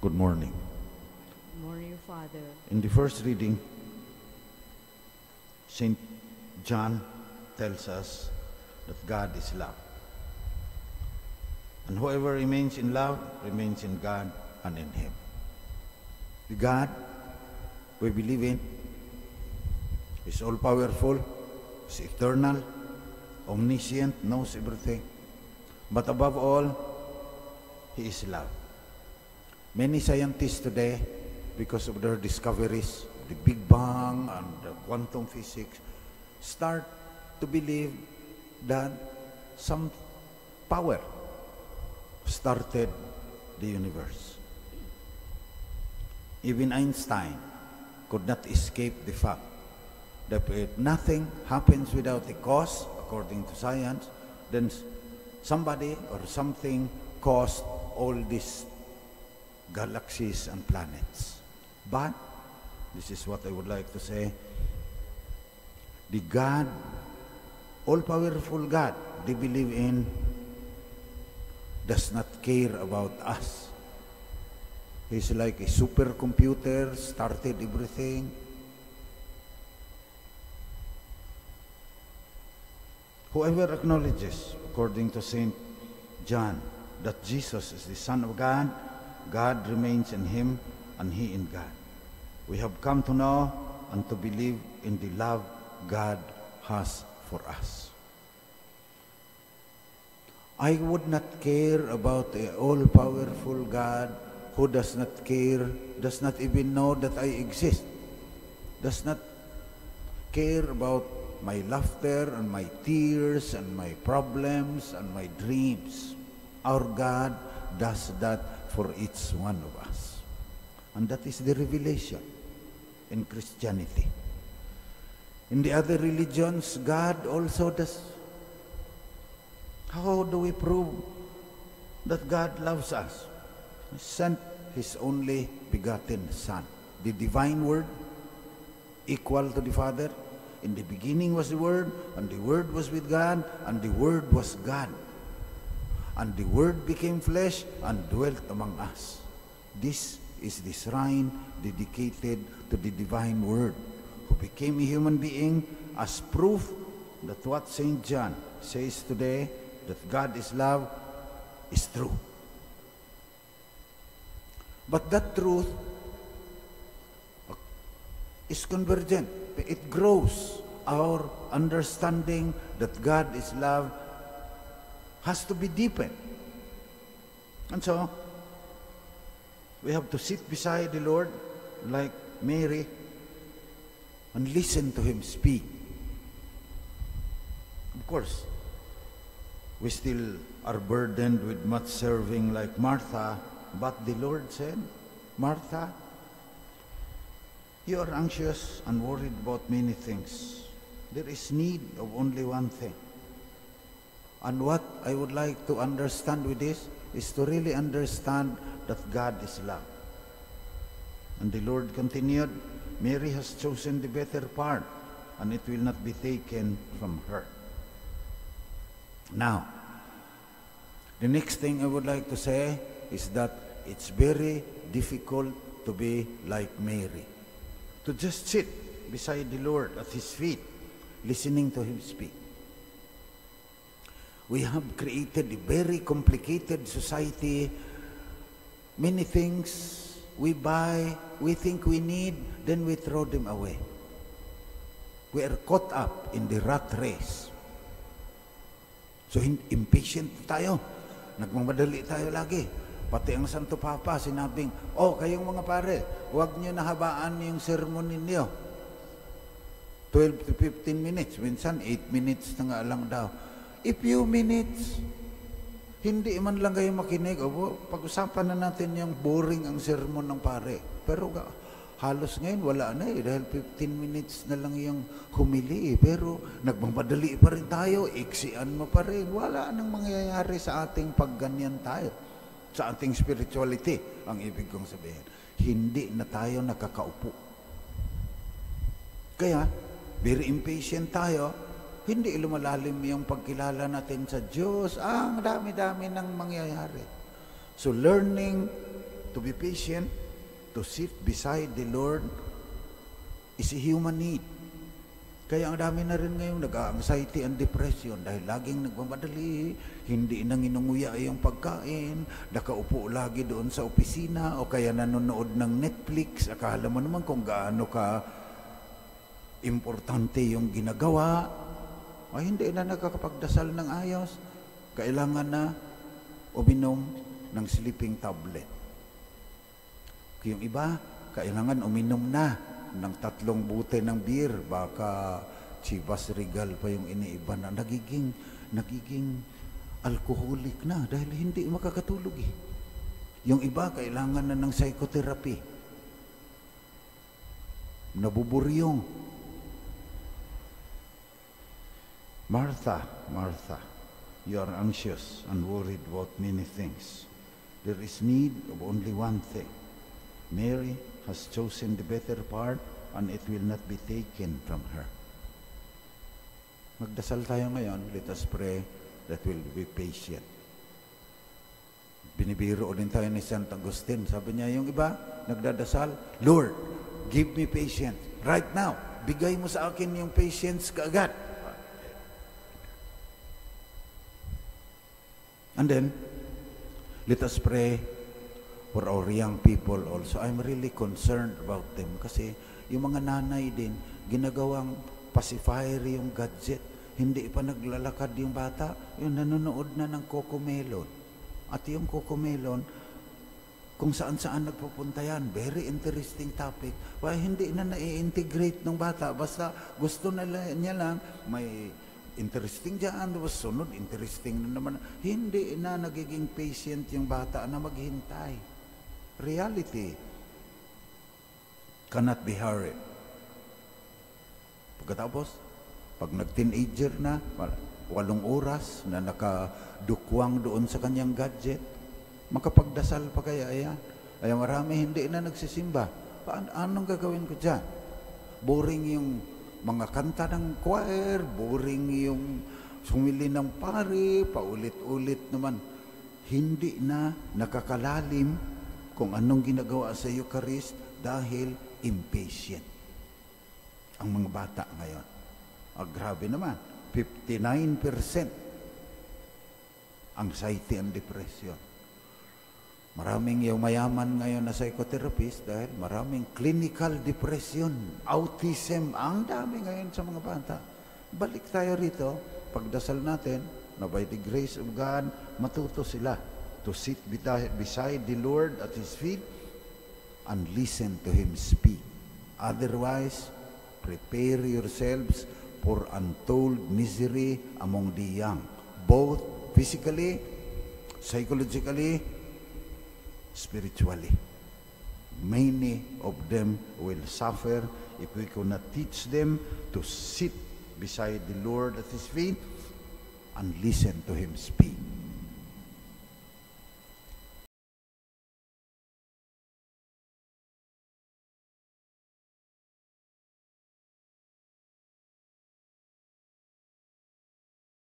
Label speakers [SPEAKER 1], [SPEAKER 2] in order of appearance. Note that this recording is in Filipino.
[SPEAKER 1] Good morning.
[SPEAKER 2] Good morning, Father.
[SPEAKER 1] In the first reading, St. John tells us that God is love. And whoever remains in love remains in God and in Him. The God we believe in is all-powerful, is eternal, omniscient, knows everything. But above all, He is love. Many scientists today, because of their discoveries, the Big Bang and the quantum physics, start to believe that some power started the universe. Even Einstein could not escape the fact that if nothing happens without a cause, according to science, then somebody or something caused all these galaxies and planets. But, this is what I would like to say, the God, all-powerful God they believe in, does not care about us. He's like a supercomputer, started everything. Whoever acknowledges, according to St. John, that Jesus is the Son of God, God remains in Him and He in God. We have come to know and to believe in the love God has for us. I would not care about the all-powerful God who does not care, does not even know that I exist, does not care about my laughter and my tears and my problems and my dreams. Our God does that for each one of us. And that is the revelation in Christianity. In the other religions, God also does. How do we prove that God loves us? He sent His only begotten Son, the divine Word, equal to the Father. In the beginning was the Word, and the Word was with God, and the Word was God. And the Word became flesh and dwelt among us. This is the shrine dedicated to the divine Word, who became a human being as proof that what St. John says today, that God is love, is true. But that truth is convergent. It grows. Our understanding that God is love has to be deepened. And so, we have to sit beside the Lord like Mary and listen to Him speak. Of course, we still are burdened with much serving like Martha, but the Lord said, Martha, you are anxious and worried about many things. There is need of only one thing. And what I would like to understand with this is to really understand that God is love. And the Lord continued, Mary has chosen the better part, and it will not be taken from her. Now, the next thing I would like to say is that it's very difficult to be like Mary. To just sit beside the Lord at His feet, listening to Him speak. We have created a very complicated society. Many things we buy, we think we need, then we throw them away. We are caught up in the rat race. So impatient tayo. Nagmamadali tayo lagi. Pati ang Santo Papa sinabing, kayong mga pare, huwag nyo nahabaan yung sermon ninyo. 12 to 15 minutes. Minsan, 8 minutes na nga lang daw. A few minutes, hindi man lang kayo makinig. Pag-usapan na natin yung boring ang sermon ng pare. Pero halos ngayon wala na dahil 15 minutes na lang yung humili Pero nagmamadali pa rin tayo, iksian mo pa rin. Wala nang mangyayari sa ating pagganyan tayo. Sa ating spirituality, ang ibig kong sabihin. Hindi na tayo nakakaupo. Kaya, very impatient tayo, hindi lumalalim yung pagkilala natin sa Diyos. Ang dami-dami nang mangyayari. So learning to be patient, to sit beside the Lord, is a human need. Kaya ang dami na rin ngayon nag-anxiety and depression dahil laging nagmamadali, hindi nang inunguya yung pagkain, nakaupo lagi doon sa opisina o kaya nanonood ng Netflix. Akala mo naman kung gaano ka importante yung ginagawa. Ay hindi na nakakapagdasal ng ayos. Kailangan na uminom ng sleeping tablet. Yung iba, kailangan uminom na ng 3 bote ng beer, baka Chivas Regal pa yung iniiba na nagiging alcoholic na dahil hindi makakatulog eh. Yung iba kailangan na ng psychotherapy. Nabuburyong. Martha, Martha, you are anxious and worried about many things. There is need of only one thing. Mary has chosen the better part and it will not be taken from her. Magdasal tayo ngayon. Let us pray that we'll be patient. Binibiro din tayo ni St. Augustine. Sabi niya, yung iba, nagdadasal, Lord, give me patience. Right now, bigay mo sa akin yung patience kaagad. And then, let us pray for our young people also. I'm really concerned about them kasi yung mga nanay din, ginagawang pacifier yung gadget. Hindi pa naglalakad yung bata, yung nanonood na ng Cocomelon. At yung Cocomelon, kung saan-saan nagpupunta yan, very interesting topic. Why hindi na na-integrate ng bata? Basta gusto niya lang, may interesting dyan, sunod, interesting na naman. Hindi na nagiging patient yung bata na maghintay. Reality cannot be hurried. Pagkatapos, pag nag-teenager na, 8 oras na nakadukwang doon sa kanyang gadget, makapagdasal pa kaya yan? Kaya marami hindi na nagsisimba. Anong gagawin ko dyan? Boring yung mga kanta ng choir, boring yung sumili ng pari, paulit-ulit naman. Hindi na nakakalalim kung anong ginagawa sa Eucharist dahil impatient ang mga bata ngayon. Grabe naman, 59% anxiety and depression. Maraming yung mayaman ngayon na psychotherapist dahil maraming clinical depression, autism, ang dami ngayon sa mga bata. Balik tayo rito, pagdasal natin na by the grace of God, matuto sila to sit beside the Lord at His feet and listen to Him speak. Otherwise, prepare yourselves for untold misery among the young, both physically, psychologically, spiritually. Many of them will suffer if we cannot teach them to sit beside the Lord at His feet and listen to Him speak.